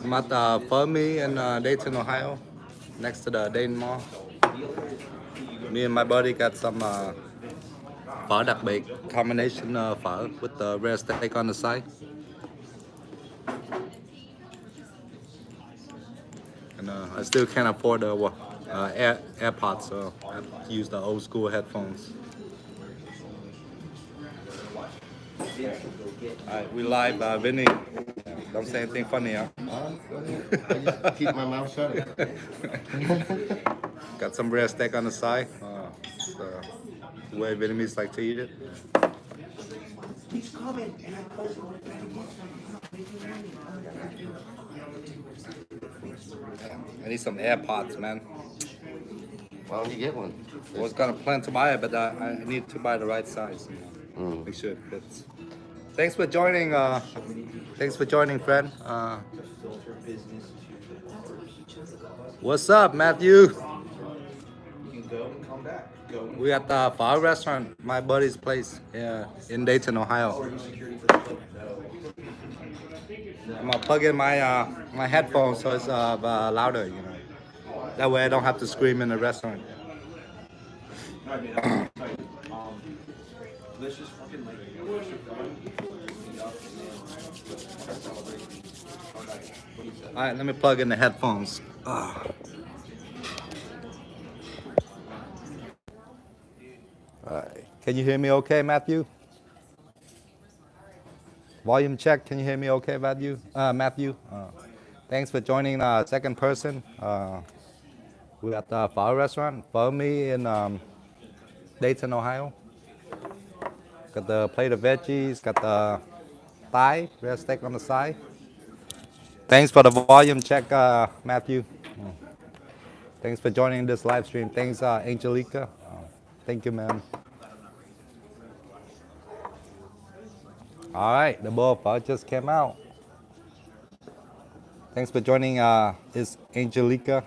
I'm at Fermi in Dayton, Ohio, next to the Dayton Mall. Me and my buddy got some phở đặc biệt, combination phở with the rare steak on the side. And I still can't afford the AirPods, so I use the old school headphones. Alright, we live, Vinny. Don't say anything funny, huh? I just keep my mouth shut. Got some rare steak on the side. So the way Vietnamese like to eat it. I need some AirPods, man. Why don't you get one? I was gonna plan to buy it, but I need to buy the right size. Make sure it fits. Thanks for joining. Thanks for joining, friend. What's up, Matthew? We at the Phở restaurant, my buddy's place, in Dayton, Ohio. I'm gonna plug in my headphones so it's louder, you know. That way I don't have to scream in the restaurant. All right, let me plug in the headphones. All right, can you hear me okay, Matthew? Volume check. Can you hear me okay, Matthew? Thanks for joining second person. We're at the Phở restaurant, Phở Me in Dayton, Ohio. Got the plate of veggies, got the thigh, rare steak on the side. Thanks for the volume check, Matthew. Thanks for joining this live stream. Thanks, Angelica. Thank you, ma'am. All right, the bowl of pho just came out. Thanks for joining. Is Angelica.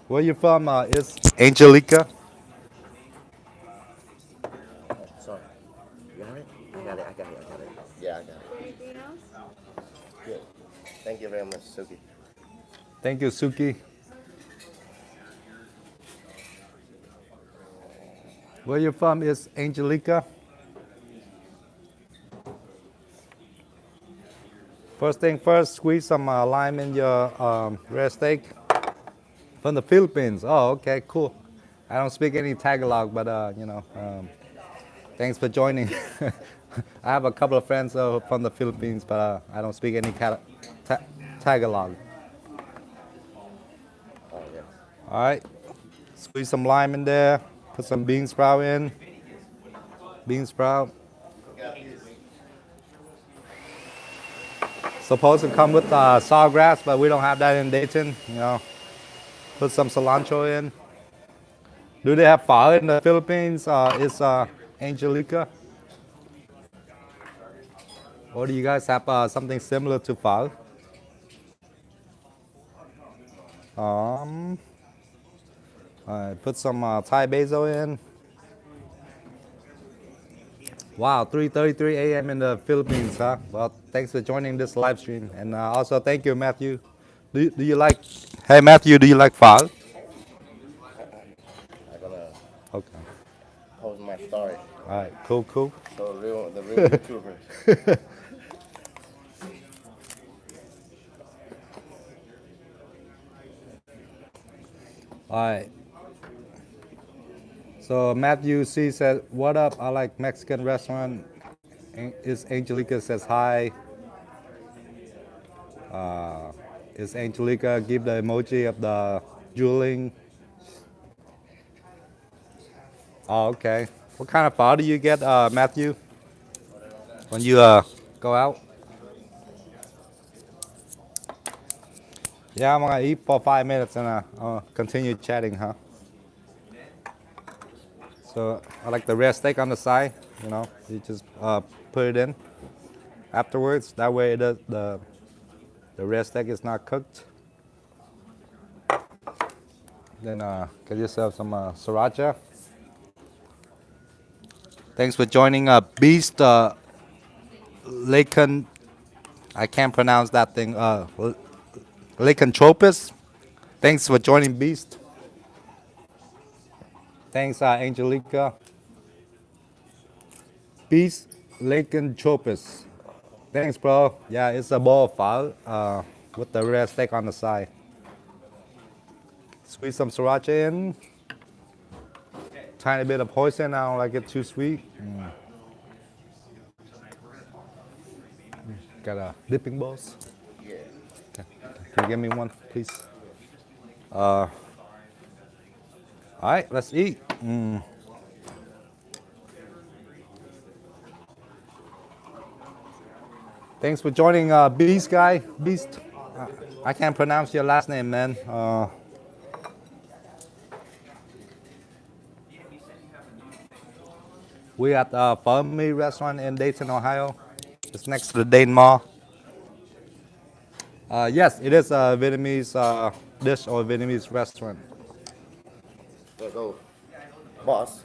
Where you from? Is Angelica? Sorry. You got it? I got it. Yeah, I got it. Anything else? Good. Thank you very much, Suki. Thank you, Suki. Where you from? Is Angelica? First thing first, squeeze some lime in your rare steak. From the Philippines. Oh, okay, cool. I don't speak any Tagalog, but thanks for joining. I have a couple of friends from the Philippines, but I don't speak any Tagalog. Oh, yeah. All right, squeeze some lime in there. Put some bean sprout in. Bean sprout. Supposed to come with sawgrass, but we don't have that in Dayton. You know, put some cilantro in. Do they have pho in the Philippines? Is Angelica? Or do you guys have something similar to pho? Put some Thai basil in. Wow, 3:33 a.m. in the Philippines, huh? Well, thanks for joining this live stream, and also thank you, Matthew. Do you like? Hey, Matthew, do you like pho? I'm gonna Okay. post my story. All right. Cool. So the real YouTubers. All right. So Matthew C said, "What up? I like Mexican restaurant." Is Angelica says hi. Is Angelica give the emoji of the drooling? Oh, okay. What kind of pho do you get, Matthew, when you go out? Yeah, I'm gonna eat for 5 minutes and I'll continue chatting, huh? So I like the rare steak on the side. You know, you just put it in afterwards. That way, The rear steak is not cooked. Then get yourself some sriracha. Thanks for joining Beast Lycan. I can't pronounce that thing. Lycanthropus. Thanks for joining Beast. Thanks Angelica. Beast Lycanthropus. Thanks, bro. Yeah, it's a bowl of pho with the red steak on the side. Squeeze some sriracha in. Tiny bit of hoisin. I don't like it too sweet. Got dipping balls. Yeah. Can you give me one, please? All right, let's eat. Thanks for joining Beast guy. Beast. I can't pronounce your last name, man. We at Pho Me restaurant in Dayton, Ohio. It's next to the Dayton Mall. Yes, it is a Vietnamese dish or Vietnamese restaurant. Let's go. Boss.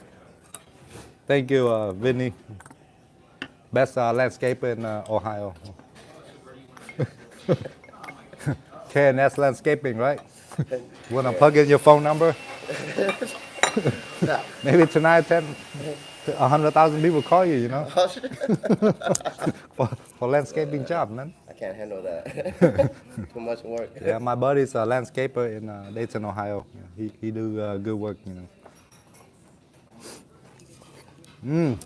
Thank you, Vinny. Best landscaper in Ohio. KNS Landscaping, right? Wanna plug in your phone number? Maybe tonight 100,000 people call you, you know? for landscaping job, man. I can't handle that. Too much work. Yeah, my buddy's a landscaper in Dayton, Ohio. He do good work, you know.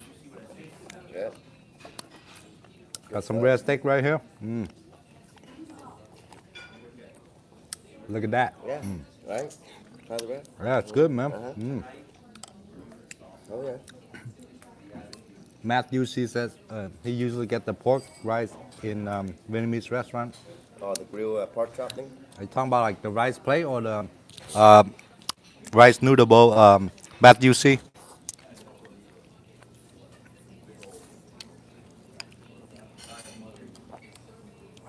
Yeah. Got some red steak right here. Look at that. Yeah. Right? Try the bread. Yeah, it's good, man. Oh, yeah. Matthew, she says he usually get the pork rice in Vietnamese restaurant. Oh, the grill pork chop thing? Are you talking about like the rice plate or the rice noodle bowl? Matthew, see?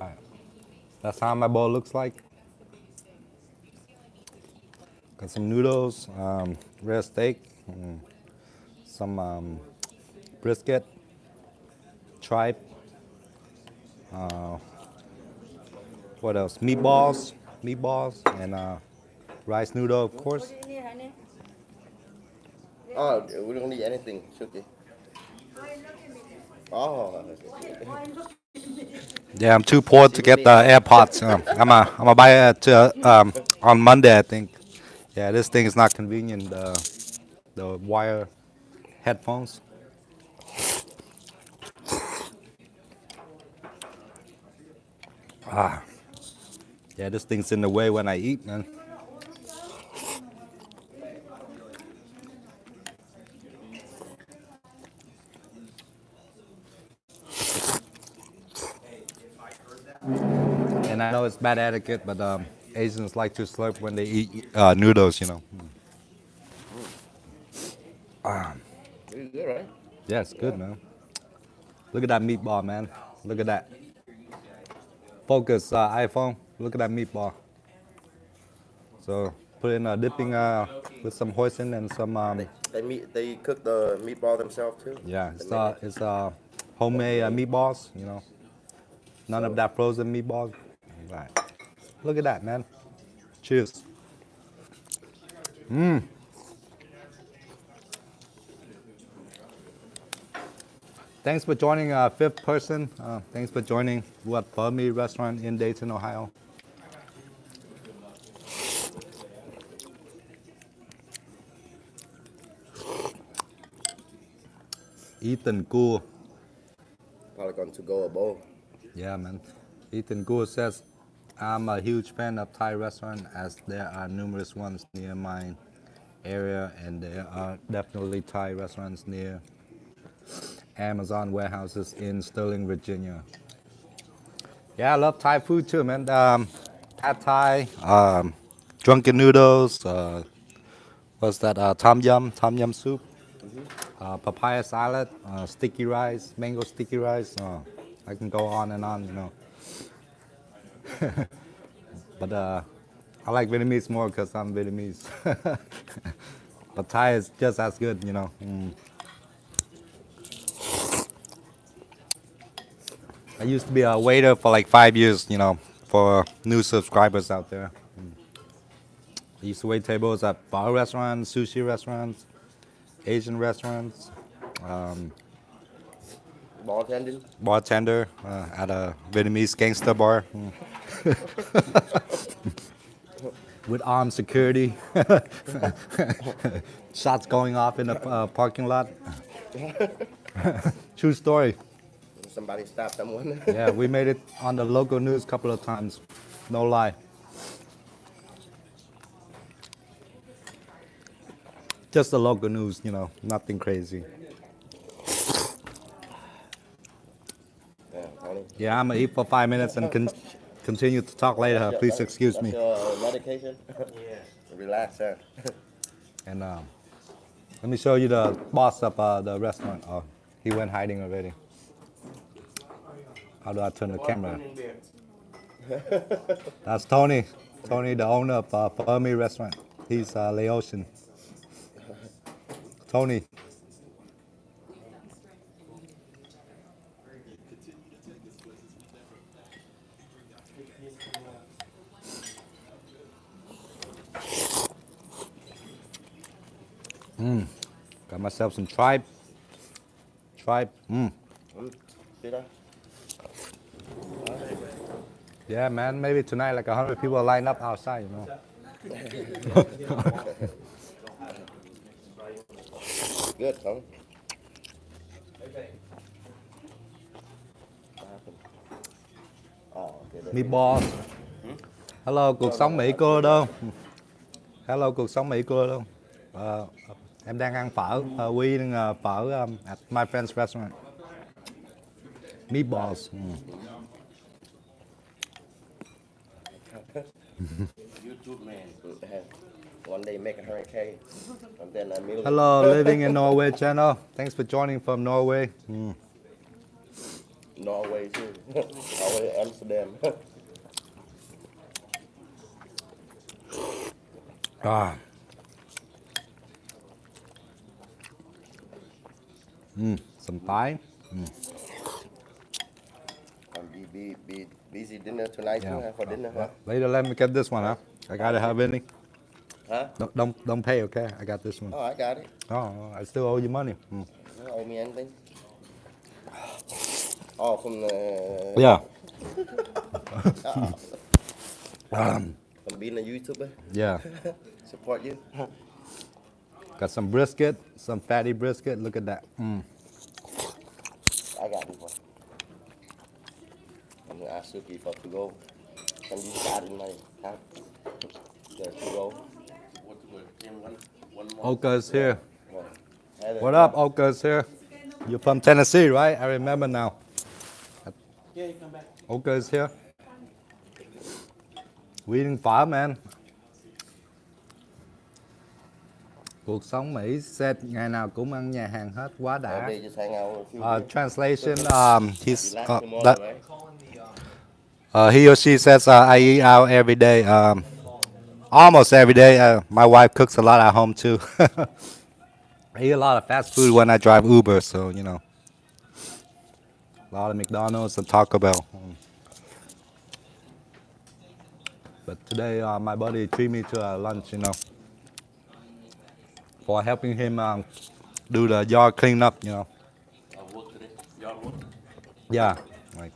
Alright. That's how my bowl looks like. Got some noodles, red steak, some brisket, tripe. What else? Meatballs, and rice noodle, of course. Oh, we don't need anything, Shuki. Oh, Yeah, I'm too poor to get the AirPods. I'm gonna buy it on Monday, I think. Yeah, this thing is not convenient. The wire headphones. Yeah, this thing's in the way when I eat, man. And I know it's bad etiquette, but Asians like to slurp when they eat noodles, you know. pretty good, right? Yeah, it's good, man. Look at that meatball, man. Look at that. Focus, iPhone. Look at that meatball. So put in a dipping with some hoisin and some. They cook the meatball themselves too? Yeah, it's homemade meatballs. You know, none of that frozen meatballs. Right. Look at that, man. Cheers. Thanks for joining fifth person. Thanks for joining what Pho Me restaurant in Dayton, Ohio. Ethan Gu. Probably going to go a bowl. Yeah, man. Ethan Gu says, I'm a huge fan of Thai restaurant as there are numerous ones near my area and there are definitely Thai restaurants near Amazon warehouses in Sterling, Virginia. Yeah, I love Thai food too, man. Pad Thai, drunken noodles, what's that? Tom yum soup, papaya salad, sticky rice, mango sticky rice. I can go on and on, you know. But I like Vietnamese more because I'm Vietnamese. But Thai is just as good, you know. I used to be a waiter for like 5 years, you know, for new subscribers out there. I used to wait tables at bar restaurants, sushi restaurants, Asian restaurants, Bartending. bartender at a Vietnamese gangster bar with armed security, shots going off in the parking lot. True story. Somebody stop someone. Yeah, we made it on the local news a couple of times. No lie. Just the local news, you know, nothing crazy. Yeah, Tony. Yeah, I'm gonna eat for 5 minutes and continue to talk later. Please excuse That's me. your medication? Yeah. Relax, sir. And let me show you the boss of the restaurant. Oh, he went hiding already. How do I turn the camera? That's Tony. Tony, the owner of Pho Me restaurant. He's Laotian. Tony. Got myself some tripe. Tripe. See that? Yeah, man. Maybe tonight, like 100 people line up outside. You know. Good, Tony. Meatballs. Hello, cuộc sống Mỹ cô đâu? Hello, cuộc sống Mỹ cô đâu? Em đang ăn phở. We eating phở at my friend's restaurant. Meatballs. YouTube man. One day make 100K. And then a million. Hello, living in Norway channel. Thanks for joining from Norway. Norway too. Norway, Amsterdam. Some Thai. Be busy dinner tonight too, huh, for dinner, huh? Later, let me get this one, huh? I gotta have any. Huh? Don't pay, okay? I got this one. Oh, I got it. Oh, I still owe you money. You don't owe me anything. Oh, from the... Yeah. From being a YouTuber. Yeah. Support you. Got some brisket, some fatty brisket. Look at that. I got this one. I'm gonna ask Suki for to go. Can you start in my house? The to go. Oka's here. Yeah. What up, Oka's here? You're from Tennessee, right? I remember now. Yeah, you come back. Oka's here. We eating phở, man. Cuộc sống Mỹ set ngày nào cũng ăn nhà hàng hết, quá đã. Every day just hang out with a few Translation, he's Relax tomorrow, that, right? he or she says I eat out every day, almost every day. My wife cooks a lot at home too. I eat a lot of fast food when I drive Uber, so you know, a lot of McDonald's and Taco Bell. But today, my buddy treated me to lunch, you know, for helping him do the yard cleanup, you know. Work today. Y'all work? Yeah, like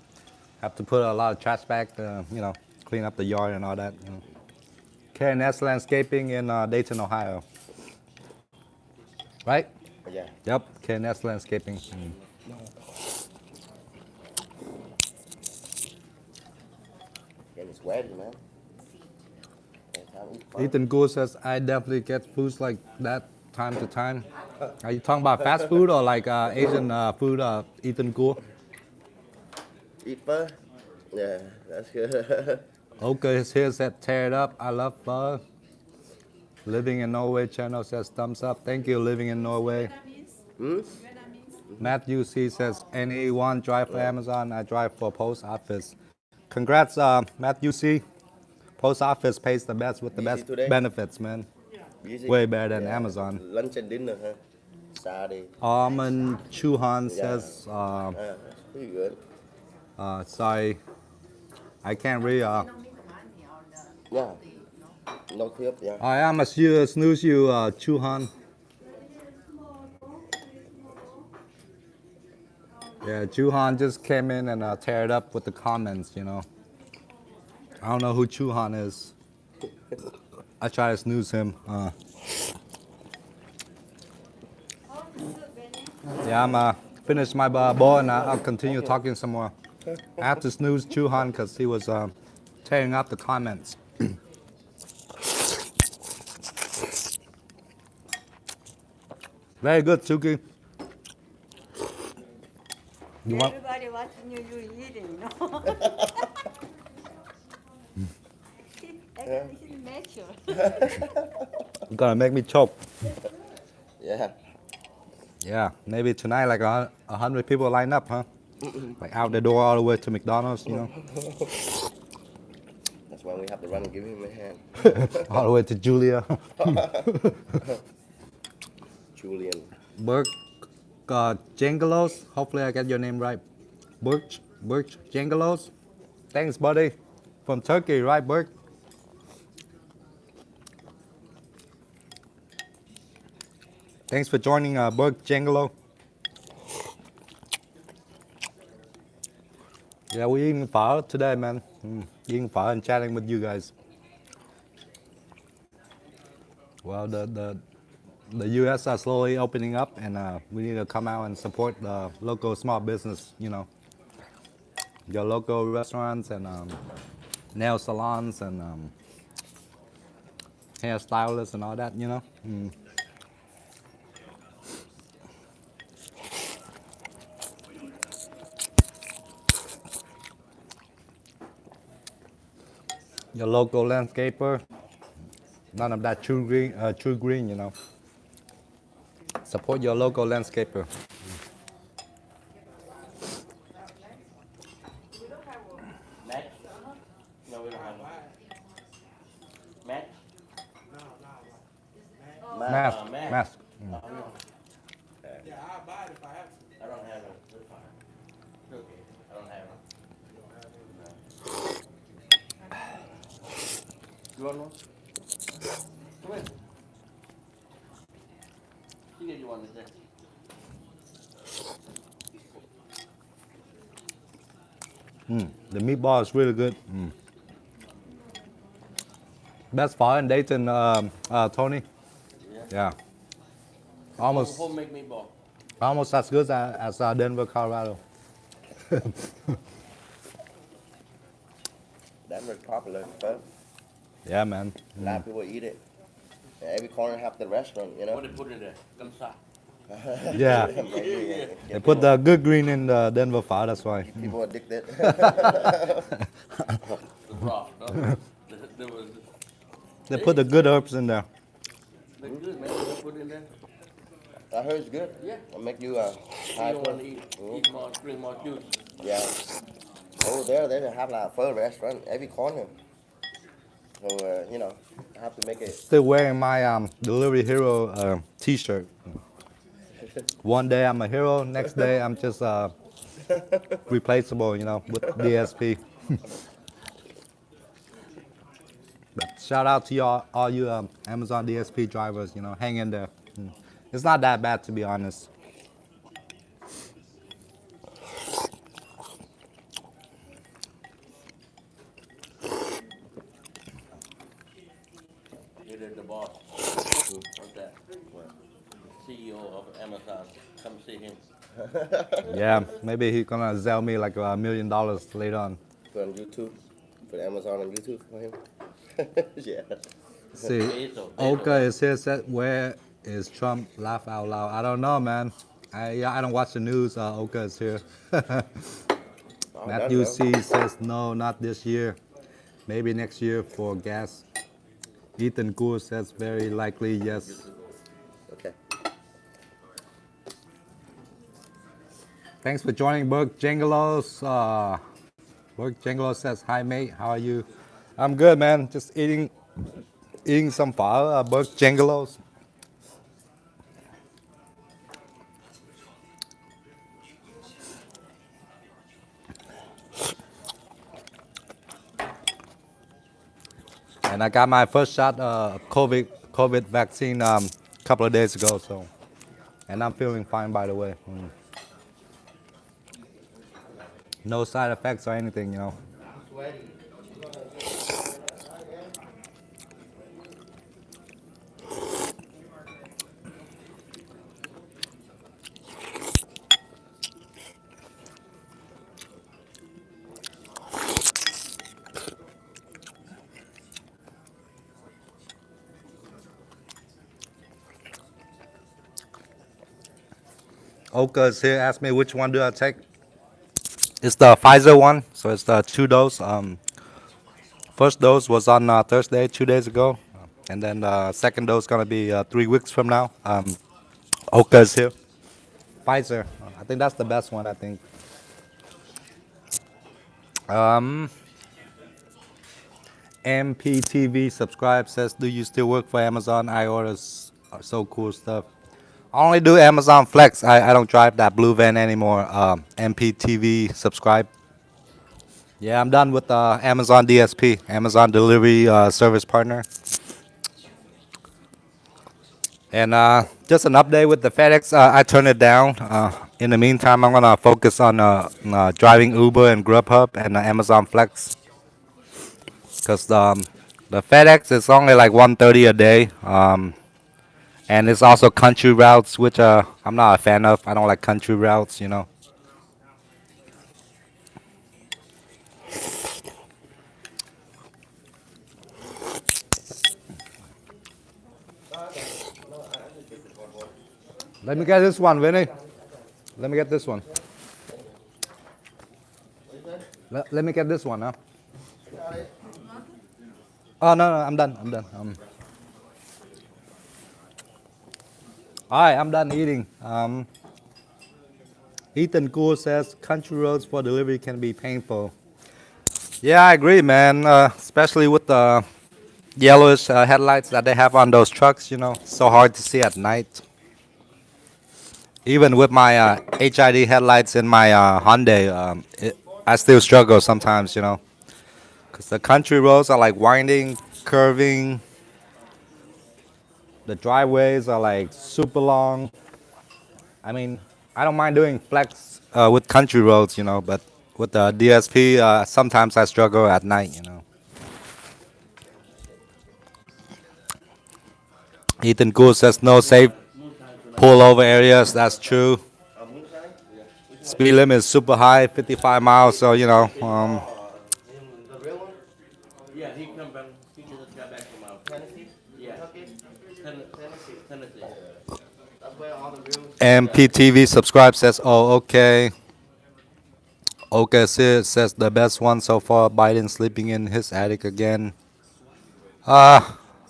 have to put a lot of trash back, you know, clean up the yard and all that. You know. KNS Landscaping in Dayton, Ohio. Right? Yeah. Yep, KNS Landscaping. Getting sweaty, man. That's how we fun. Ethan Gould says, I definitely get foods like that time to time. Are you talking about fast food or like Asian food, Ethan Gould? Eat pho? Yeah, that's good. Okay, is here said, tear it up. I love pho. Living in Norway channel says, thumbs up. Thank you, Living in Norway. Matthew C says, anyone drive for Amazon? I drive for post office. Congrats, Matthew C. Post office pays the best with the Busy best today? benefits, man. Busy? Way better than Yeah. Amazon. Lunch and dinner, huh? Saturday. Almond Chuhan Yeah. says, That's pretty good. sorry, I can't read. Yeah. No tip, yeah. I am a snooze you, Chuhan. Yeah, Chuhan just came in and tear it up with the comments, you know. I don't know who Chuhan is. I try to snooze him. Yeah, I'm finished my bowl and I'll continue talking some more. I have to snooze Chuhan because he was tearing up the comments. Very good, Suki. You want? Everybody watching you eating, you know. It's natural. You're gonna make me choke. Yeah. Yeah, maybe tonight like 100 people line up, huh? Like out the door all the way to McDonald's, you know? That's why we have to run and give him a hand. All the way to Julia. Julian. Burke Jangelos. Hopefully I get your name right. Burke Jangelos. Thanks, buddy. From Turkey, right, Burke? Thanks for joining, Burke Jangelo. Yeah, we're eating phở today, man. Eating phở and chatting with you guys. Well, the U.S. are slowly opening up, and we need to come out and support the local small business. You know, your local restaurants and nail salons and hairstylists and all that. You know. Your local landscaper. None of that true green, you know. Support your local landscaper. Match? No, we don't have one. Match? Mask. mask. Mask. Yeah, I'll buy it if I have to. I don't have it. It's fine. It's okay. I don't have it. You want one? Come in. She gave you one today. The meatball is really good. Best phở in Dayton, Tony. Yeah. Almost Homemade meatball. almost as good as Denver, Colorado. Denver's popular, but Yeah, man. a lot of people eat it. Every corner have the restaurant, you know. What they put in there? Kamsa. Yeah. Maybe, They put the good green in the Denver phở, that's why. people addicted. The broth. No? There was. They put the good herbs in there. They're good, man. They put in there. I heard it's good. Yeah. I'll make you You high don't want to protein. eat more, drink more juice. Yeah. Over there, they have like a pho restaurant every corner. So, you know, I have to make it. Still wearing my Delivery Hero t-shirt. One day I'm a hero, next day I'm just replaceable, you know, with DSP. But shout out to all you Amazon DSP drivers, you know, hang in there. It's not that bad, to be honest. You're the boss. What's that? CEO of Amazon. Come see him. Yeah, maybe he's gonna sell me like $1 million later on. Put on YouTube. Put Amazon on YouTube for him. Yeah. See, Bezos. Oka is here. Said, where is Trump? Laugh out loud. I don't know, man. I don't watch the news. Oka is here. Matthew C says no, not this year. Maybe next year for gas. Ethan Gould says very likely yes. Okay. Thanks for joining, Burke Jangelos. Work Jinglo says, hi mate, how are you? I'm good, man. Just eating some phở, Burke Jinglos. And I got my first shot COVID vaccine a couple of days ago, so and I'm feeling fine by the way. No side effects or anything, you know. Oka is here. Asked me which one do I take. It's the Pfizer one, so it's the 2 dose. First dose was on Thursday, 2 days ago, and then second dose gonna be 3 weeks from now. Oka is here. Pfizer. I think that's the best one. I think. MPTV subscribe says, do you still work for Amazon? I order so cool stuff. I only do Amazon Flex. I don't drive that blue van anymore. MPTV subscribe. Yeah, I'm done with Amazon DSP, Amazon Delivery Service Partner. And just an update with the FedEx, I turned it down. In the meantime, I'm gonna focus on driving Uber and Grubhub and Amazon Flex. Because the FedEx is only like 130 a day. And it's also country routes, which I'm not a fan of. I don't like country routes, you know. Let me get this one, Vinny. Let me get this one. Let me get this one, huh? Oh, no, I'm done. All right, I'm done eating. Ethan Gould says, country roads for delivery can be painful. Yeah, I agree, man. Especially with the yellowish headlights that they have on those trucks, you know. So hard to see at night. Even with my HID headlights in my Hyundai, I still struggle sometimes, you know. Because the country roads are like winding, curving. The driveways are like super long. I mean, I don't mind doing flex with country roads, you know, but with the DSP, sometimes I struggle at night, you know. Ethan Gould says no safe pullover areas. That's true. Speed limit is super high, 55 miles. So you know, The real one? Yeah, he come back. He just got back from Tennessee? Yeah. Kentucky? Tennessee. That's where all the real. MPTV subscribe says, oh okay. Okay, says the best one so far. Biden sleeping in his attic again. I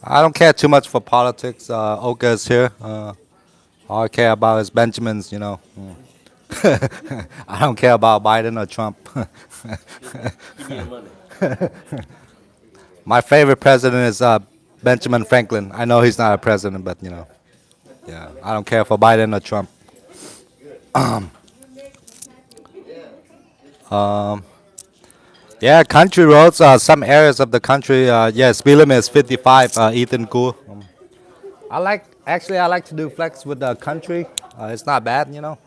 don't care too much for politics. Oka is here. All I care about is Benjamin's, you know. I don't care about Biden or Trump. Give me the money. My favorite president is Benjamin Franklin. I know he's not a president, but you know, yeah, I don't care for Biden or Trump. Yeah, country roads. Some areas of the country. Yeah, speed limit is 55. Ethan Gould. I like to do flex with the country. It's not bad, you know.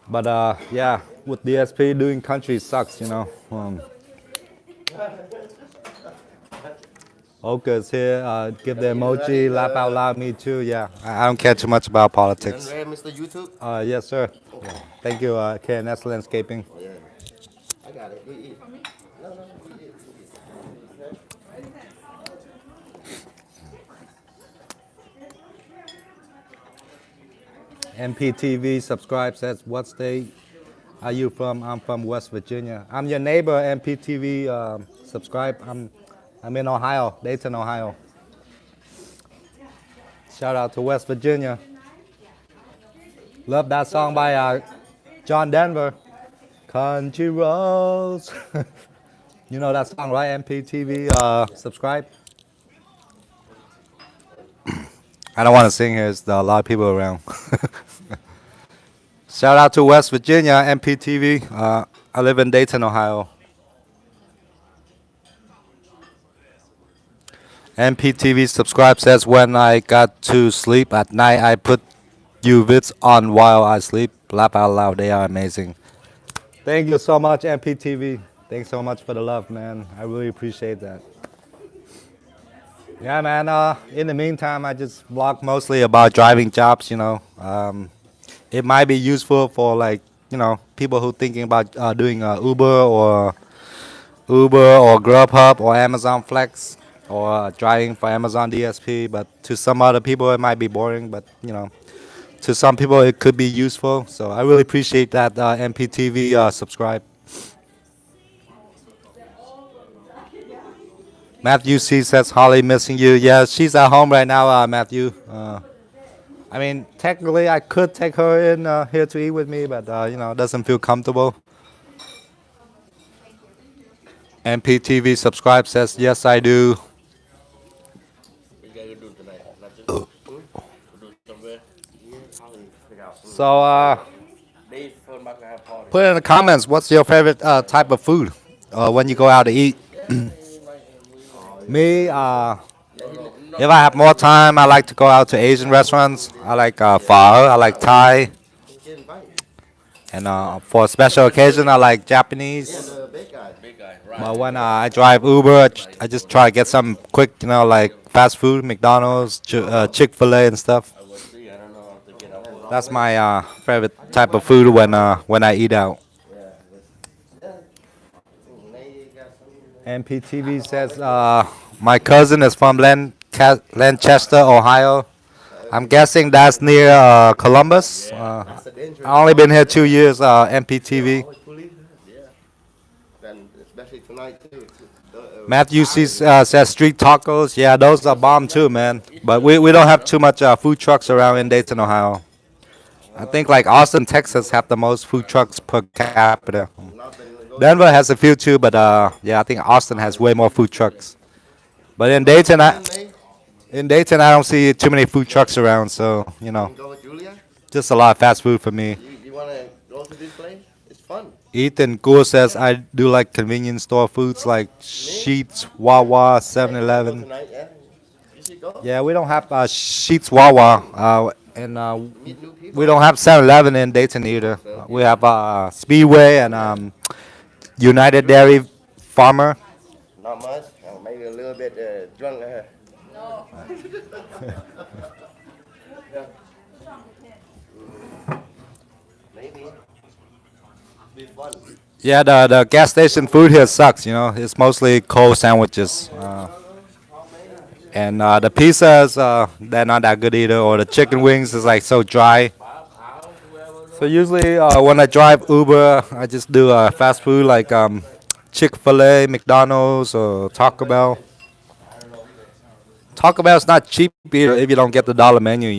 But yeah, with DSP doing country sucks, you know. Oka's here. Give the emoji. Laugh out loud. Me too. Yeah, I don't care too much about politics. Done read Mr. YouTube? Yes, sir. Yeah. Thank you, KNS Landscaping. Yeah. I got it. Eat. No, eat. MPTV subscribe says, what state are you from? I'm from West Virginia. I'm your neighbor, MPTV subscribe. I'm in Ohio, Dayton, Ohio. Shout out to West Virginia. Love that song by John Denver. Country roads. You know that song, right? MPTV. Subscribe. I don't want to sing here. There's a lot of people around. Shout out to West Virginia, MPTV. I live in Dayton, Ohio. MPTV subscribe says when I got to sleep at night, I put you vids on while I sleep. Laugh out loud. They are amazing. Thank you so much, MPTV. Thanks so much for the love, man. I really appreciate that. Yeah, man. In the meantime, I just vlog mostly about driving jobs. It might be useful for people who thinking about doing Uber or Grubhub or Amazon Flex or driving for Amazon DSP. But to some other people, it might be boring. But to some people, it could be useful. So I really appreciate that MPTV subscribe. Matthew C says Holly missing you. Yeah, she's at home right now, Matthew. I mean, technically, I could take her in here to eat with me, but it doesn't feel comfortable. MPTV subscribe says yes, I do. What you gotta do tonight? Not just do somewhere. Yeah, probably figure out food. So They phone back and have party. put in the comments what's your favorite type of food when you go out to eat. Me, if I have more time, I like to go out to Asian restaurants. I like pho, I like Thai, Get invited. and for a special occasion, I like Japanese. The big guy. Big guy, right. But when I drive Uber, I just try to get some quick, like fast food, McDonald's, Chick-fil-A and stuff. I will see. I don't know if they get out. That's my favorite type of food when I eat out. MPTV says my cousin is from Lancaster, Ohio. I'm guessing that's near Columbus. That's a dangerous. I only been here 2 years. MPTV. Yeah. Then especially tonight too. Matthew says street tacos. Yeah, those are bomb too, man. But we don't have too much food trucks around in Dayton, Ohio. I think like Austin, Texas have the most food trucks per capita. Denver has a few too, but yeah, I think Austin has way more food trucks. But in Dayton, I don't see too many food trucks around, so Go with Julia. just a lot of fast food for me. You wanna go to this place? It's fun. Ethan Gould says I do like convenience store foods like Sheetz, Wawa, 7-Eleven. Tonight, yeah. You should go. Yeah, we don't have Sheetz, Wawa, and Meet new people. we don't have 7-Eleven in Dayton either. We have Speedway and United Dairy Farmer. Not much. Maybe a little bit drunk. Maybe. Be fun. Yeah, the gas station food here sucks. It's mostly cold sandwiches. And the pizzas, they're not that good either. Or the chicken wings is like so dry. So usually when I drive Uber, I just do fast food like Chick-fil-A, McDonald's, or Taco Bell. Taco Bell's not cheap either if you don't get the dollar menu.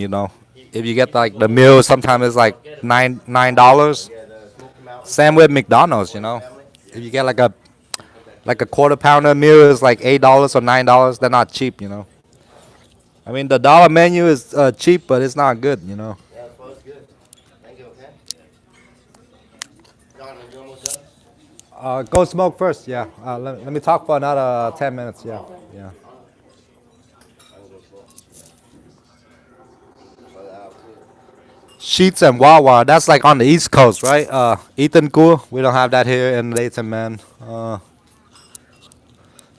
If you get like the meal, sometimes it's like $9. Same with McDonald's. If you get like a quarter pounder meal, is like $8 or $9. They're not cheap. I mean the dollar menu is cheap, but it's not good. Yeah, well, it's good. Thank you, okay? John, are you almost done? Go smoke first. Yeah. Let me talk for another 10 minutes. Yeah. Yeah. Sheets and Wawa. That's like on the East Coast, right? Ethan Gould. We don't have that here in Dayton, man.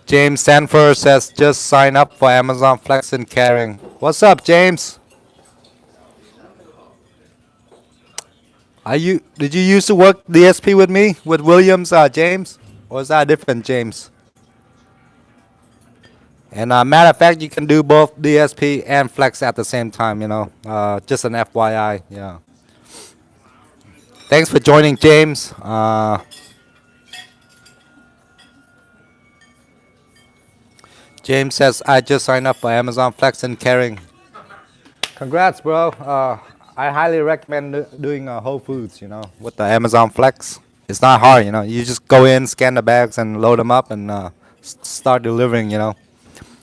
James Sanford says just sign up for Amazon Flex and Caring. What's up, James? Did you used to work DSP with me with Williams, James, or is that a different James? And matter of fact, you can do both DSP and Flex at the same time. Just an FYI. Yeah. Thanks for joining, James. James says I just signed up for Amazon Flex and Caring. Congrats, bro. I highly recommend doing Whole Foods, with the Amazon Flex. It's not hard, you know. You just go in, scan the bags, and load them up, and start delivering. You know,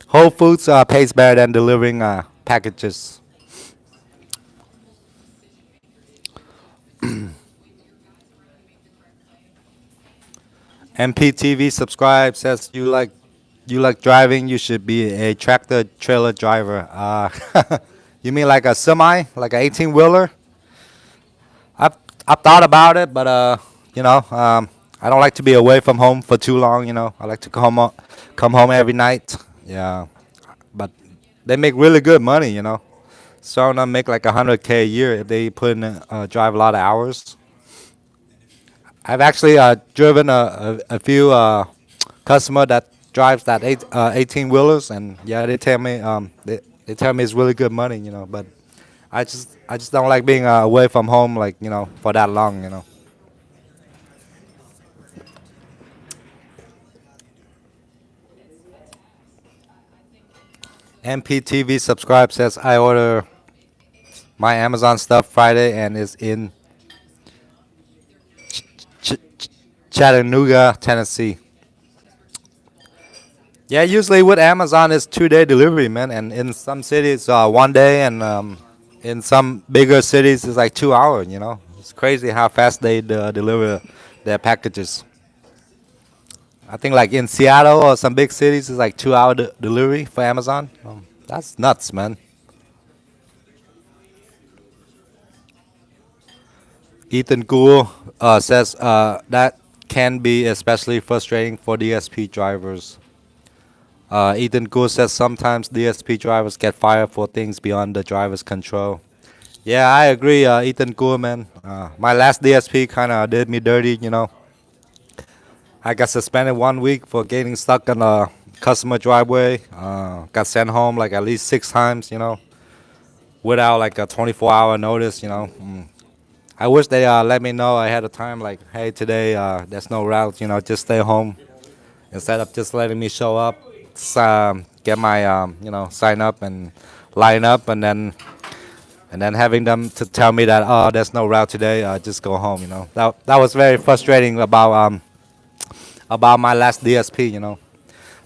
Whole Foods pays better than delivering packages. MPTV subscribe says you like driving. You should be a tractor trailer driver. You mean like a semi, like an 18-wheeler? I've thought about it, but I don't like to be away from home for too long. You know, I like to come home every night. Yeah, but they make really good money. You know, some of them make like 100K a year if they put in drive a lot of hours. I've actually driven a few customer that drives that 18-wheelers, and yeah, they tell me it's really good money. You know, but I just don't like being away from home like for that long. You know. MPTV subscribe says I order my Amazon stuff Friday and is in Chattanooga, Tennessee. Yeah, usually with Amazon it's 2-day delivery, man, and in some cities 1 day, and in some bigger cities it's like 2 hours. You know, it's crazy how fast they deliver their packages. I think like in Seattle or some big cities it's like 2 hour delivery for Amazon. That's nuts, man. Ethan Gould says that can be especially frustrating for DSP drivers. Ethan Gould says sometimes DSP drivers get fired for things beyond the driver's control. Yeah, I agree, Ethan Gould, man. My last DSP kind of did me dirty, you know. I got suspended 1 week for getting stuck on a customer driveway. Got sent home like at least 6 times, you know, without like a 24-hour notice, you know. I wish they let me know ahead of time, like, hey, today there's no route, you know, just stay home, instead of just letting me show up, get my, sign up and line up, and then having them to tell me that, oh, there's no route today, just go home, you know. That was very frustrating about my last DSP, you know.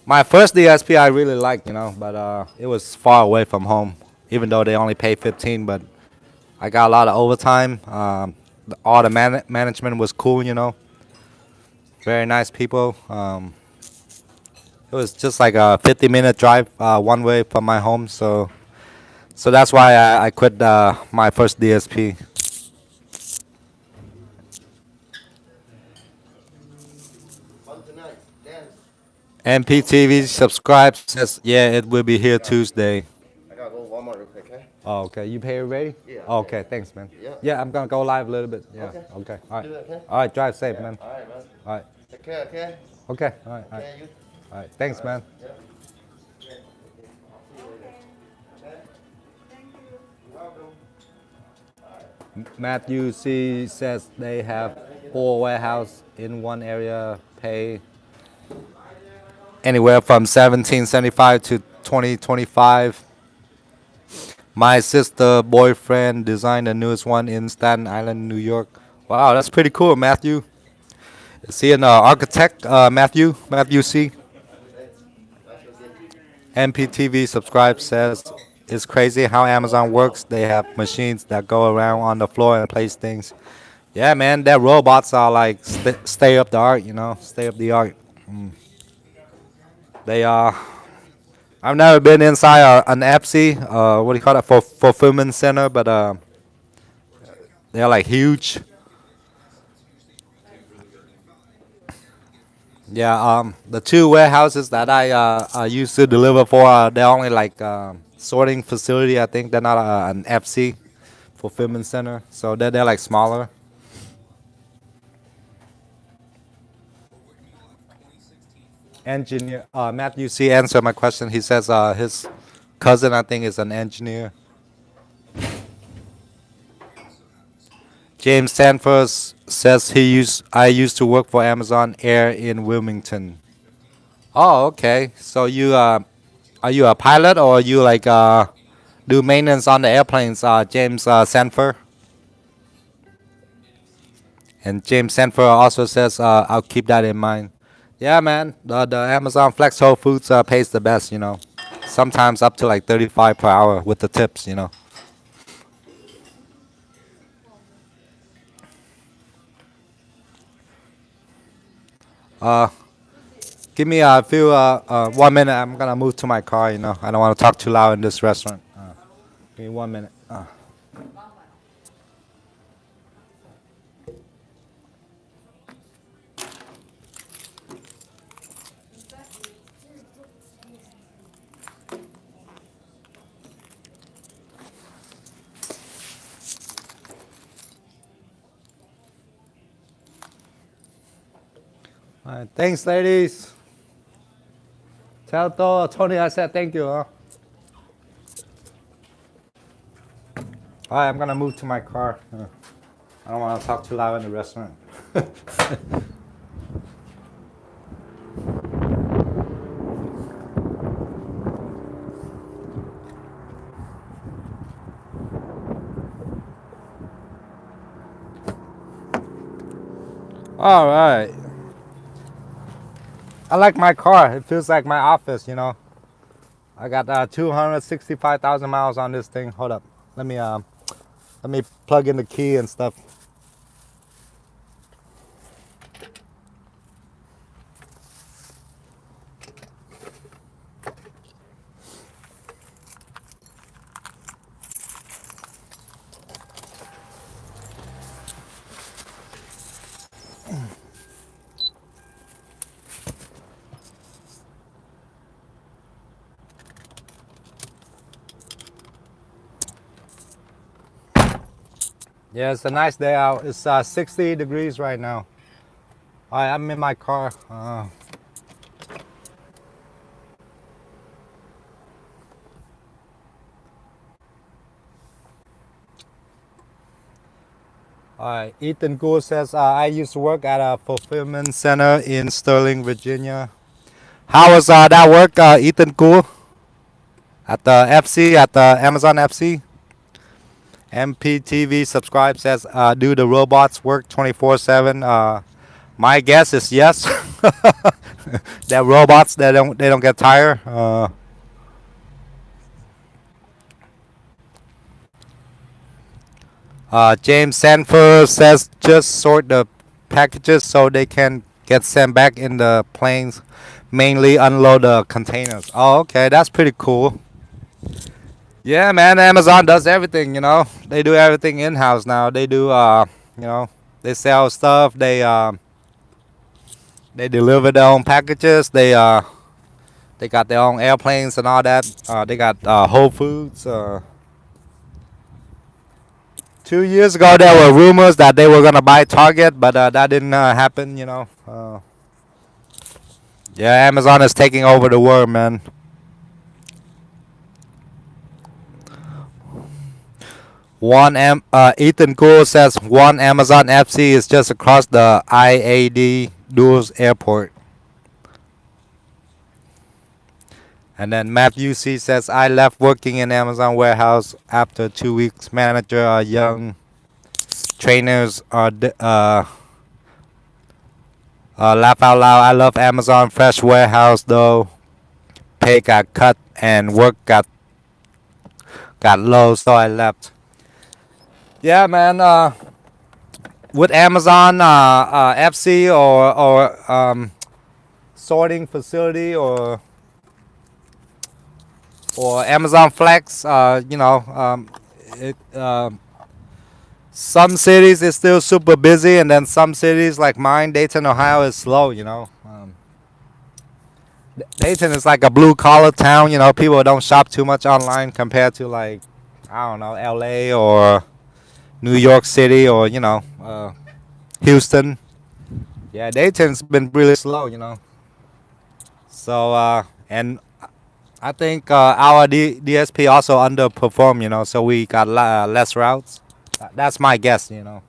My first DSP I really liked, you know, but it was far away from home, even though they only pay 15, but I got a lot of overtime. All the management was cool, you know. Very nice people. It was just like a 50-minute drive one way from my home, so that's why I quit my first DSP. Fun tonight. Dance. MPTV subscribes says, yeah, it will be here Tuesday. I gotta go to Walmart real quick, okay? Oh, okay. You pay already? Yeah. Oh, okay, thanks, man. Yeah. Yeah, I'm gonna go live a little bit. Yeah. Okay. Okay. All right. Do that, okay? All right. Drive safe, man. All right, man. All right. Take care, okay? Okay. All right. All right. Okay, you. All right. Thanks, man. Yeah. Matthew C says they have 4 warehouses in one area, pay anywhere from 1775 to 2025. My sister boyfriend designed the newest one in Staten Island, New York. Wow, that's pretty cool, Matthew. Is he an architect, Matthew C? MPTV subscribe says it's crazy how Amazon works. They have machines that go around on the floor and place things. Yeah, man, their robots are like stay up the art, you know, stay up the art. They are. I've never been inside an Etsy, what do you call it, fulfillment center, but they're like huge. Yeah, the 2 warehouses that I used to deliver for, they're only like sorting facility. I think they're not an FC fulfillment center, so they're like smaller. Engineer Matthew C answered my question. He says his cousin, I think, is an engineer. James Sanford says I used to work for Amazon Air in Wilmington. Oh, okay. So you are you a pilot, or you like do maintenance on the airplanes, James Sanford? And James Sanford also says, I'll keep that in mind. Yeah, man, the Amazon Flex Whole Foods pays the best, you know. Sometimes up to like 35 per hour with the tips, you know. Uh, Give me a few, 1 minute. I'm gonna move to my car, you know. I don't want to talk too loud in this restaurant. Give me 1 minute. All right, thanks, ladies. Tell Tony I said thank you, huh? All right, I'm gonna move to my car. I don't want to talk too loud in the restaurant. All right. I like my car. It feels like my office, you know. I got 265,000 miles on this thing. Hold up. Let me plug in the key and stuff. Yeah, it's a nice day out. It's 60 degrees right now. All right, I'm in my car. All right, Ethan Gould says, I used to work at a fulfillment center in Sterling, Virginia. How was that work, Ethan Gould? At the FC, at the Amazon FC? MPTV subscribe says, do the robots work 24/7? My guess is yes. They're robots. They don't get tired. James Sanford says just sort the packages so they can get sent back in the planes. Mainly unload the containers. Oh, okay, that's pretty cool. Yeah, man, Amazon does everything, you know. They do everything in-house now. They do, you know, they sell stuff. They deliver their own packages. They got their own airplanes and all that. They got Whole Foods. 2 years ago, there were rumors that they were gonna buy Target, but that didn't happen, you know. Yeah, Amazon is taking over the world, man. Ethan Gould says one Amazon FC is just across the IAD Dulles Airport. And then Matthew C says, I left working in Amazon warehouse after 2 weeks. Manager, young trainers are laugh out loud. I love Amazon fresh warehouse though. Pay got cut and work got low, so I left. Yeah, man. With Amazon FC or sorting facility or Amazon Flex, you know, some cities is still super busy, and then some cities like mine, Dayton, Ohio, is slow. You know, Dayton is like a blue collar town. You know, people don't shop too much online compared to like, I don't know, LA or New York City or, you know, Houston. Yeah, Dayton's been really slow, you know. So and I think our DSP also underperformed, you know, so we got less routes. That's my guess, you know.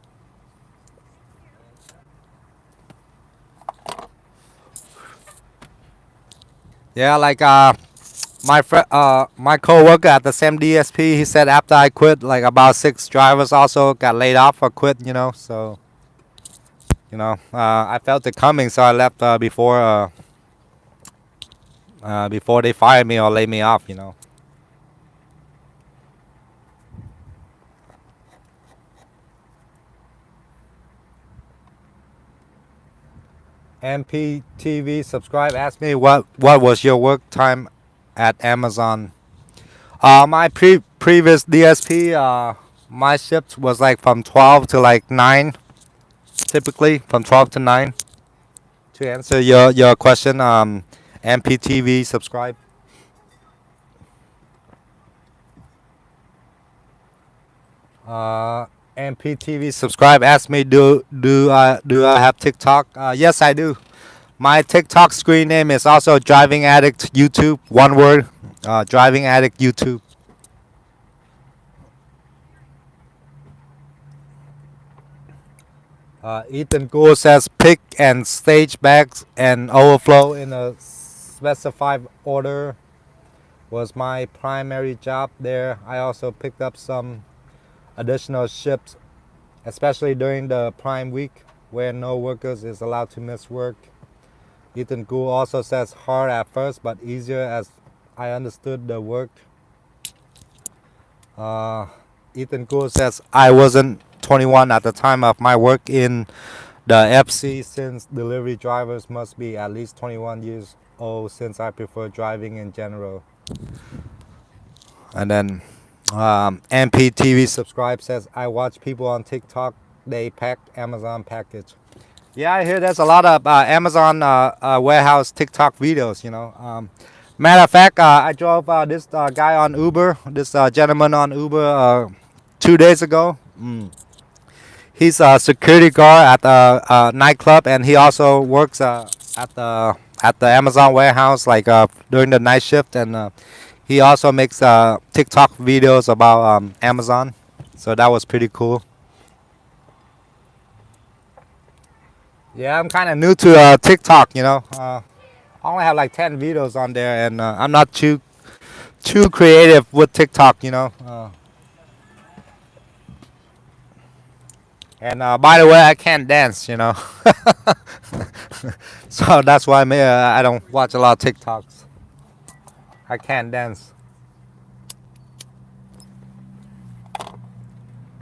Yeah, like my co-worker at the same DSP, he said after I quit, like about 6 drivers also got laid off or quit, you know. So You know, I felt it coming, so I left before they fired me or laid me off. You know. MPTV subscribe asked me what was your work time at Amazon. My previous DSP, my shift was like from 12 to like 9, typically from 12 to 9. To answer your question, MPTV subscribe. MPTV subscribe asked me do I have TikTok? Yes, I do. My TikTok screen name is also Driving Addict YouTube. One word, Driving Addict YouTube. Ethan Gould says pick and stage bags and overflow in a specified order was my primary job there. I also picked up some additional shifts, especially during the prime week where no workers is allowed to miss work. Ethan Gould also says hard at first but easier as I understood the work. Ethan Gould says I wasn't 21 at the time of my work in the FC since delivery drivers must be at least 21 years old since I prefer driving in general. And then MPTV subscribe says I watch people on TikTok, they packed Amazon package. Yeah, I hear there's a lot of Amazon warehouse TikTok videos, you know. Matter of fact, I drove this guy on Uber, this gentleman on Uber 2 days ago. He's a security guard at the nightclub, and he also works at the Amazon warehouse, like during the night shift, and he also makes TikTok videos about Amazon. So that was pretty cool. Yeah, I'm kind of new to TikTok, you know. I only have like 10 videos on there, and I'm not too creative with TikTok, you know. And by the way, I can't dance, you know. So that's why I don't watch a lot of TikToks. I can't dance.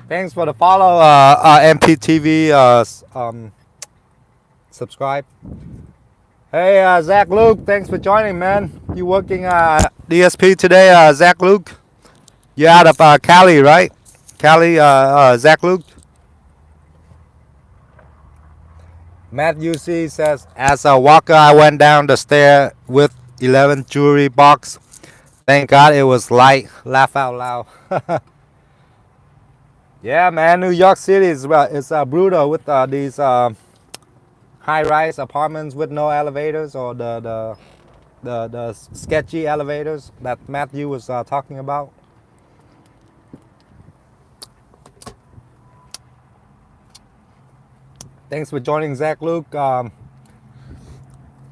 Thanks for the follow, MPTV. Subscribe. Hey, Zach Luke, thanks for joining, man. You working DSP today, Zach Luke? You're out of Cali, right? Cali, Zach Luke. Matthew C says, as a walker, I went down the stair with 11 jewelry box. Thank God it was light. Laugh out loud. Yeah, man, New York City is brutal with these high-rise apartments with no elevators, or the sketchy elevators that Matthew was talking about. Thanks for joining, Zach Luke.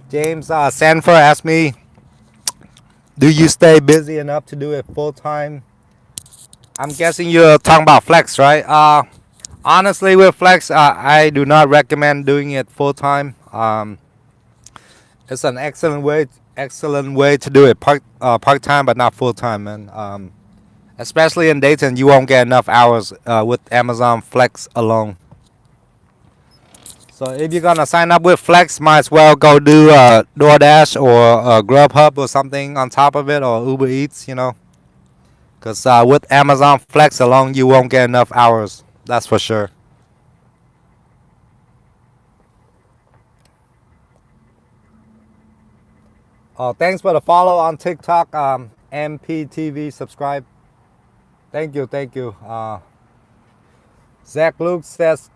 James Sanford asked me, do you stay busy enough to do it full-time? I'm guessing you're talking about Flex, right? Honestly, with Flex, I do not recommend doing it full-time. It's an excellent way to do it part-time, but not full-time, man. Especially in Dayton, you won't get enough hours with Amazon Flex alone. So if you're gonna sign up with Flex, might as well go do DoorDash or Grubhub or something on top of it, or Uber Eats, you know. Because with Amazon Flex alone, you won't get enough hours. That's for sure. Oh, thanks for the follow on TikTok. MPTV subscribe. Thank you. Zach Luke says,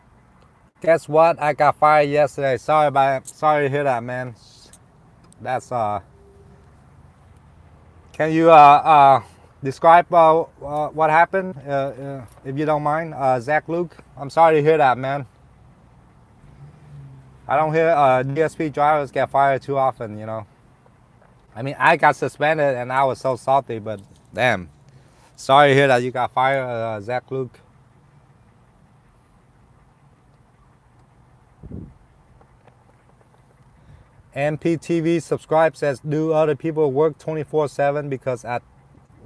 guess what? I got fired yesterday. Sorry to hear that, man. That's Can you describe what happened, if you don't mind, Zach Luke? I'm sorry to hear that, man. I don't hear DSP drivers get fired too often, you know. I mean, I got suspended and I was so salty, but damn. Sorry to hear that you got fired, Zach Luke. MPTV subscribe says, do other people work 24/7? Because at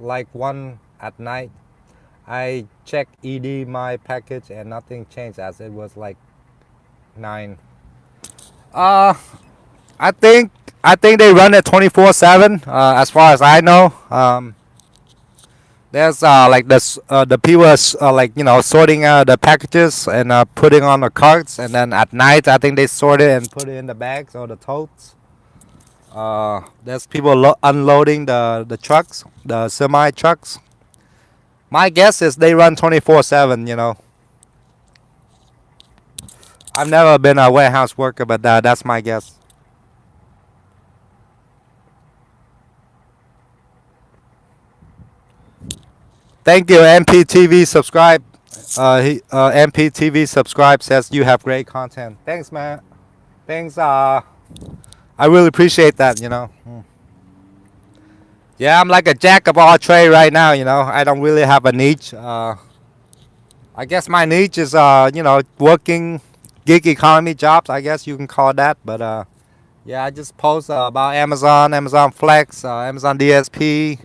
like 1 at night, I check ED my package and nothing changed as it was like 9. I think they run it 24/7. As far as I know, there's like the people like sorting the packages and putting on the carts, and then at night I think they sort it and put it in the bags or the totes. There's people unloading the trucks, the semi trucks. My guess is they run 24/7. I've never been a warehouse worker, but that's my guess. Thank you, MPTV subscribe. MPTV subscribe says you have great content. Thanks, man. Thanks. I really appreciate that. Yeah, I'm like a jack of all trades right now. I don't really have a niche. I guess my niche is working gig economy jobs. I guess you can call it that. But yeah, I just post about Amazon Flex, Amazon DSP.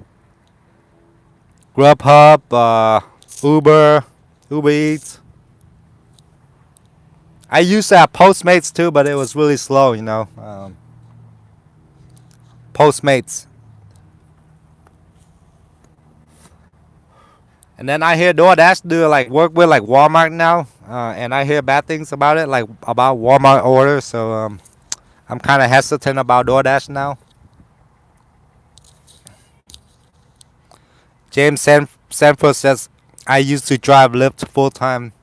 Grubhub, Uber Eats. I used to have Postmates too, but it was really slow, Postmates. And then I hear DoorDash do like work with like Walmart now, and I hear bad things about it, like about Walmart orders. So I'm kind of hesitant about DoorDash now. James Sanford says, I used to drive Lyft full time.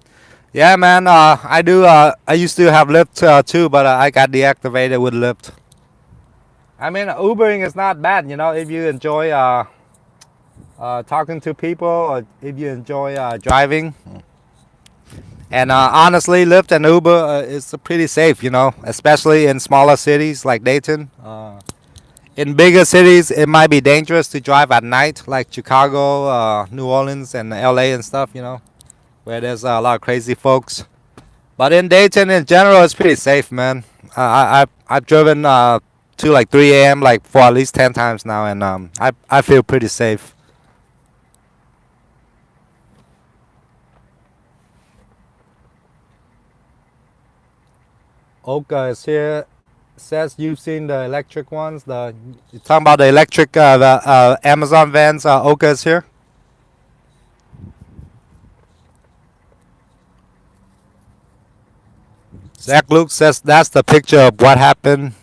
Yeah, man, I do. I used to have Lyft too, but I got deactivated with Lyft. I mean, Ubering is not bad, if you enjoy talking to people or if you enjoy driving. And honestly, Lyft and Uber is pretty safe, especially in smaller cities like Dayton. In bigger cities, it might be dangerous to drive at night, like Chicago, New Orleans, and LA and stuff, where there's a lot of crazy folks. But in Dayton, in general, it's pretty safe, man. I've driven to like 3 a.m. like for at least 10 times now, and I feel pretty safe. Oka is here. Says you've seen the electric ones. You're talking about the electric Amazon vans. Oka is here. Zach Luke says that's the picture of what happened.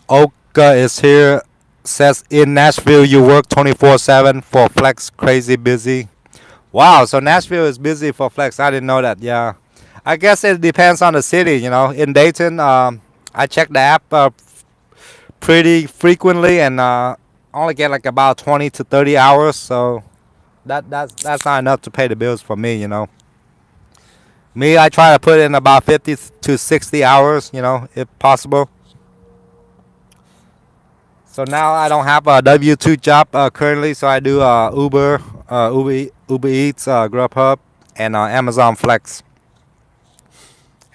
Oka is here. Says in Nashville you work 24/7 for Flex. Crazy busy. Wow, so Nashville is busy for Flex. I didn't know that. Yeah. I guess it depends on the city, In Dayton, I check the app pretty frequently and only get like about 20 to 30 hours. So that's not enough to pay the bills for me, Me, I try to put in about 50 to 60 hours, if possible. So now I don't have a W-2 job currently, so I do Uber Eats, Grubhub, and Amazon Flex.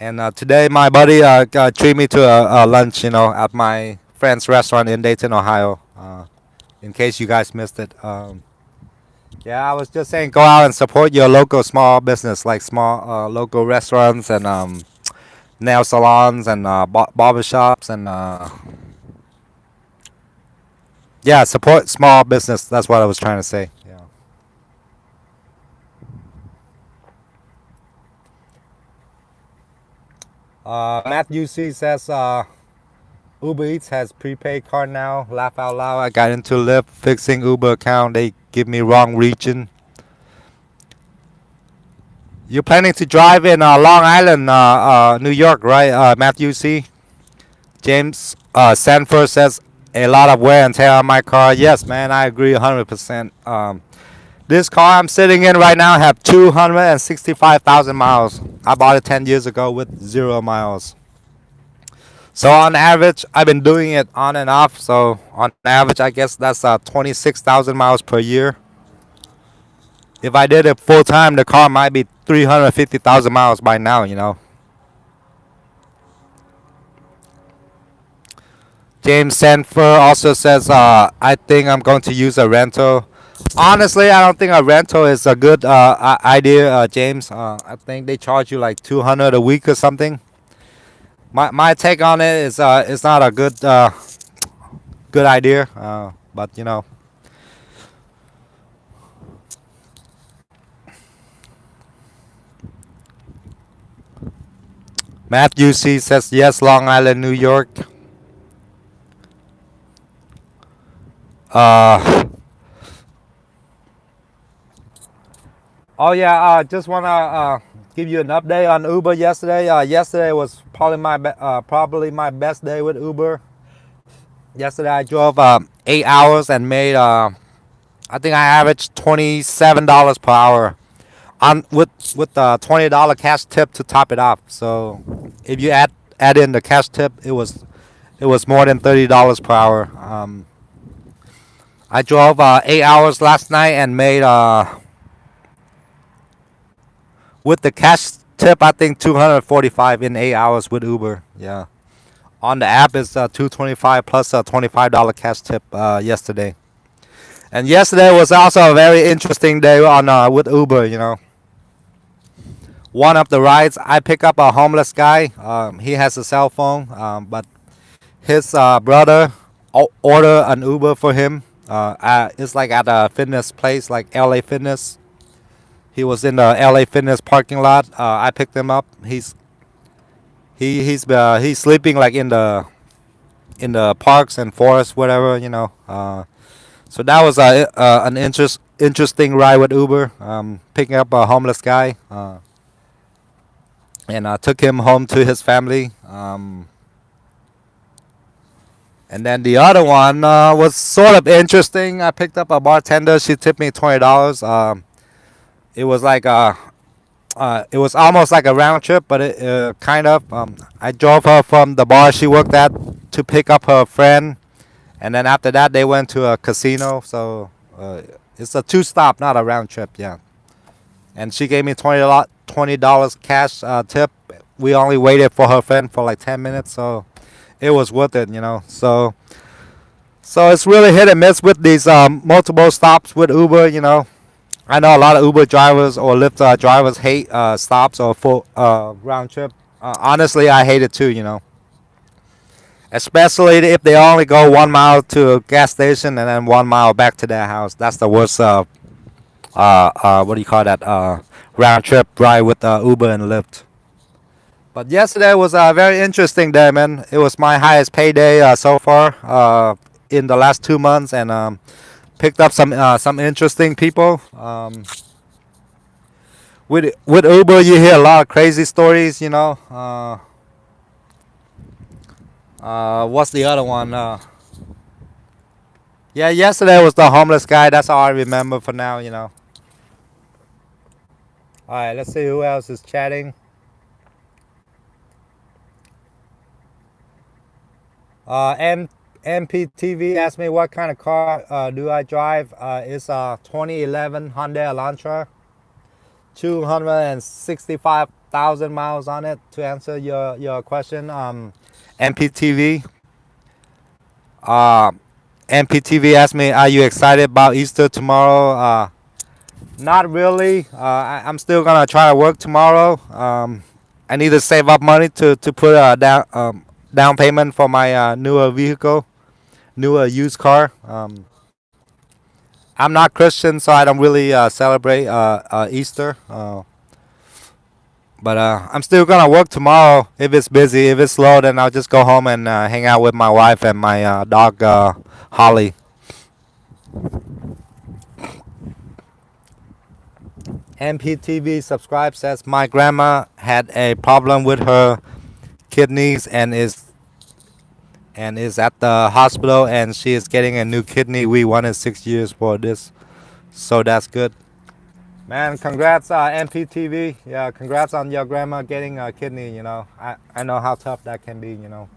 And today my buddy treated me to a lunch, at my friend's restaurant in Dayton, Ohio. In case you guys missed it. Yeah, I was just saying go out and support your local small business, like small local restaurants and nail salons and barbershops and yeah, support small business. That's what I was trying to say. Matthew C says Uber Eats has prepaid card now. Laugh out loud. I got into Lyft fixing Uber account. They give me wrong region. You're planning to drive in Long Island, New York, right, Matthew C? James Sanford says a lot of wear and tear on my car. Yes, man, I agree 100%. This car I'm sitting in right now have 265,000 miles. I bought it 10 years ago with 0 miles. So on average, I've been doing it on and off. So on average, I guess that's 26,000 miles per year. If I did it full time, the car might be 350,000 miles by now, James Sanford also says, I think I'm going to use a rental. Honestly, I don't think a rental is a good idea, James. I think they charge you like 200 a week or something. My take on it is it's not a good idea. But you know, Matthew C says yes, Long Island, New York. Uh, oh yeah, just wanna give you an update on Uber yesterday. Yesterday was probably my best day with Uber. Yesterday I drove 8 hours and made I think I averaged $27 per hour on with the $20 cash tip to top it off. So if you add in the cash tip, it was more than $30 per hour. I drove 8 hours last night and made with the cash tip I think 245 in 8 hours with Uber. Yeah. On the app it's 225 plus a $25 cash tip yesterday. And yesterday was also a very interesting day on with Uber. You know, one of the rides I pick up a homeless guy. He has a cell phone, but his brother order an Uber for him. It's like at a fitness place like LA Fitness. He was in the LA Fitness parking lot. I picked him up. He's sleeping like in the parks and forests, whatever, you know. So that was an interesting ride with Uber, picking up a homeless guy, and I took him home to his family. And then the other one was sort of interesting. I picked up a bartender. She tipped me $20. It was like it was almost like a round trip, but it kind of. I drove her from the bar she worked at to pick up her friend, and then after that they went to a casino. So it's a two-stop, not a round trip. Yeah. And she gave me $20 cash tip. We only waited for her friend for like 10 minutes, so it was worth it, you know. So it's really hit and miss with these multiple stops with Uber, you know. I know a lot of Uber drivers or Lyft drivers hate stops or full round trip. Honestly, I hate it too, you know. Especially if they only go 1 mile to a gas station and then 1 mile back to their house. That's the worst. What do you call that? Round trip ride with Uber and Lyft. But yesterday was a very interesting day, man. It was my highest payday so far in the last 2 months, and picked up some interesting people. With Uber, you hear a lot of crazy stories. You know. What's the other one? Yeah, yesterday was the homeless guy. That's all I remember for now. You know. All right, let's see who else is chatting. MPTV asked me what kind of car do I drive. It's a 2011 Hyundai Elantra. 265,000 miles on it. To answer your question, MPTV. MPTV asked me, "Are you excited about Easter tomorrow?" Not really. I'm still gonna try to work tomorrow. I need to save up money to put a down payment for my newer vehicle, newer used car. I'm not Christian, so I don't really celebrate Easter. But I'm still gonna work tomorrow if it's busy. If it's slow, then I'll just go home and hang out with my wife and my dog Holly. MPTV subscribe says my grandma had a problem with her kidneys and is at the hospital, and she is getting a new kidney. We wanted 6 years for this, so that's good. Man, congrats MPTV. Yeah, congrats on your grandma getting a kidney. You know, I know how tough that can be. You know.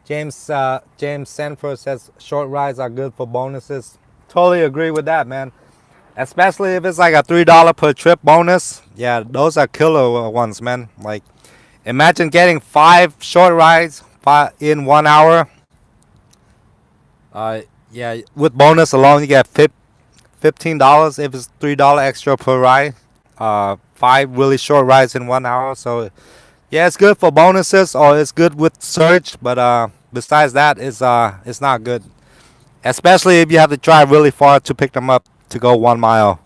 James Sanford says short rides are good for bonuses. Totally agree with that, man. Especially if it's like a $3 per trip bonus. Yeah, those are killer ones, man. Like, imagine getting 5 short rides in 1 hour. Yeah, with bonus alone, you get $15 if it's $3 extra per ride. 5 really short rides in 1 hour. So, yeah, it's good for bonuses or it's good with search. But besides that, it's not good. Especially if you have to drive really far to pick them up to go 1 mile.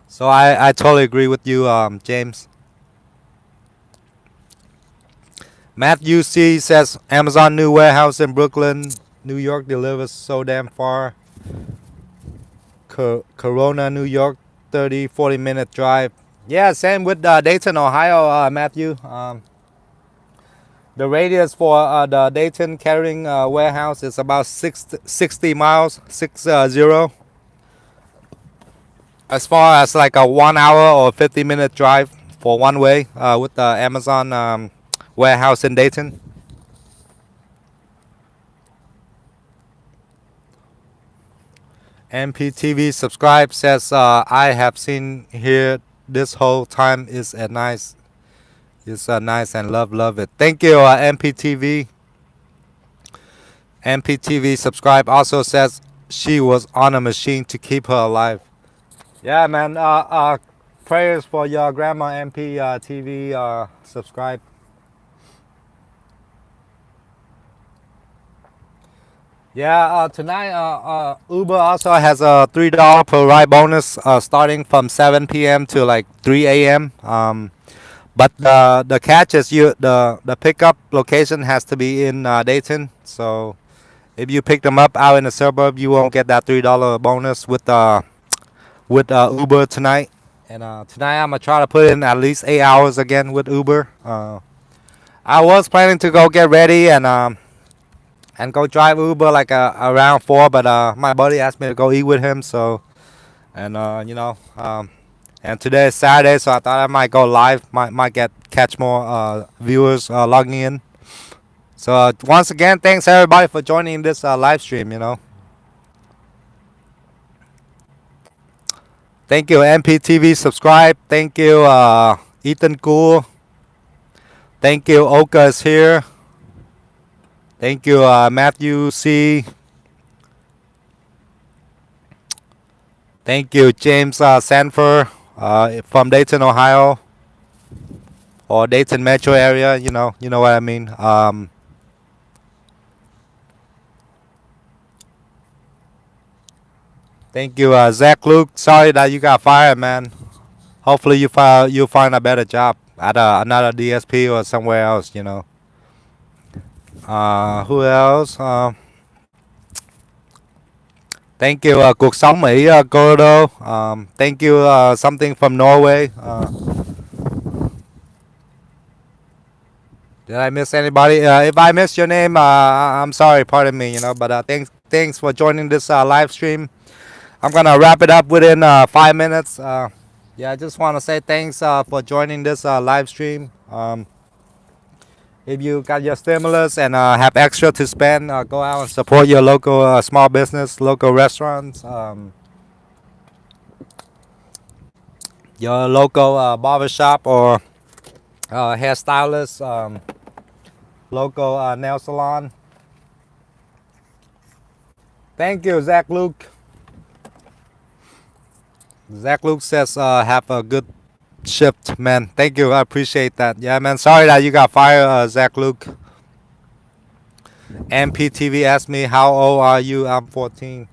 So I totally agree with you, James. Matthew C says Amazon new warehouse in Brooklyn, New York delivers so damn far. Corona, New York, 30-40 minute drive. Yeah, same with Dayton, Ohio, Matthew. The radius for the Dayton carrying warehouse is about 60 miles, 60. As far as like a 1 hour or 50-minute drive for one way with the Amazon warehouse in Dayton. MPTV subscribe says I have seen here this whole time is a nice. It's nice and love it. Thank you, MPTV. MPTV subscribe also says she was on a machine to keep her alive. Yeah, man. Prayers for your grandma, MPTV. Subscribe. Yeah, tonight Uber also has a $3 per ride bonus starting from 7 p.m. to like 3 a.m. But the catch is the pickup location has to be in Dayton. So if you pick them up out in the suburb, you won't get that $3 bonus with Uber tonight. And tonight I'm gonna try to put in at least 8 hours again with Uber. I was planning to go get ready and go drive Uber like around 4, but my buddy asked me to go eat with him. So, and and today is Saturday, so I thought I might go live, might catch more viewers logging in. So once again, thanks everybody for joining this live stream. Thank you, MPTV subscribe. Thank you, Ethan Cool. Thank you, Oka is here. Thank you, Matthew C. Thank you, James Sanford from Dayton, Ohio, or Dayton metro area. You know what I mean. Thank you, Zach Luke. Sorry that you got fired, man. Hopefully you'll find a better job at another DSP or somewhere else. Who else? Thank you, cuộc sống Mỹ, Gordo. Thank you, something from Norway. Did I miss anybody? If I missed your name, I'm sorry. Pardon me. But thanks for joining this live stream. I'm gonna wrap it up within 5 minutes. Yeah, I just want to say thanks for joining this live stream. If you got your stimulus and have extra to spend, go out and support your local small business, local restaurants, your local barbershop or hairstylist, local nail salon. Thank you, Zach Luke. Zach Luke says have a good shift, man. Thank you, I appreciate that. Yeah, man, sorry that you got fired, Zach Luke. MPTV asked me how old are you. I'm 14.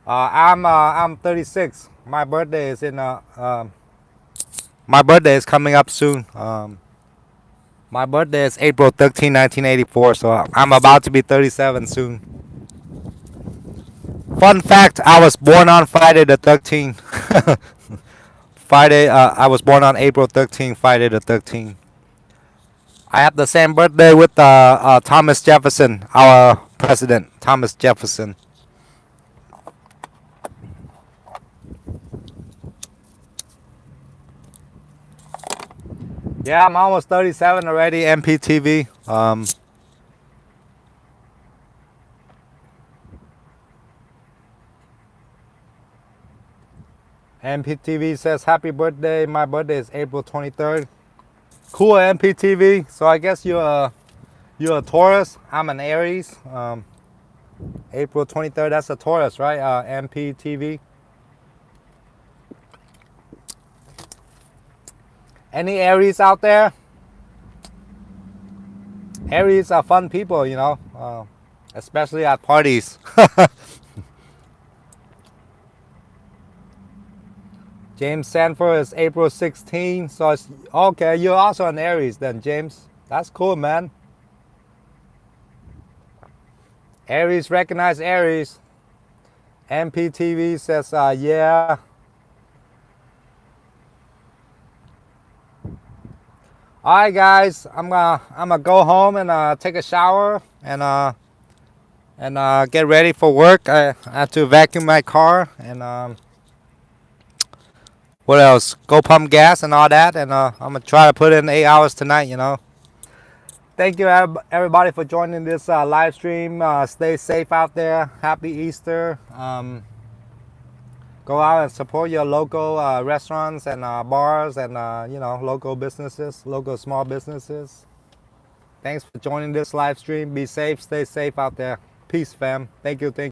I'm 36. My birthday is coming up soon. My birthday is April 13, 1984, so I'm about to be 37 soon. Fun fact, I was born on Friday the 13th. I was born on April 13th, Friday the 13th. I have the same birthday with Thomas Jefferson, our president, Thomas Jefferson. Yeah, I'm almost 37 already, MPTV. MPTV says happy birthday. My birthday is April 23rd. Cool, MPTV. So I guess you're a Taurus. I'm an Aries. April 23rd. That's a Taurus, right? MPTV. Any Aries out there? Aries are fun people, you know, especially at parties. James Sanford is April 16, so it's okay. You're also an Aries then, James. That's cool, man. Aries recognize Aries. MPTV says, yeah. All right, guys. I'm gonna go home and take a shower and get ready for work. I have to vacuum my car and what else? Go pump gas and all that. And I'm gonna try to put in 8 hours tonight. You know. Thank you everybody for joining this live stream. Stay safe out there. Happy Easter. Go out and support your local restaurants and bars and you know, local businesses, local small businesses. Thanks for joining this live stream. Be safe. Stay safe out there. Peace, fam. Thank you.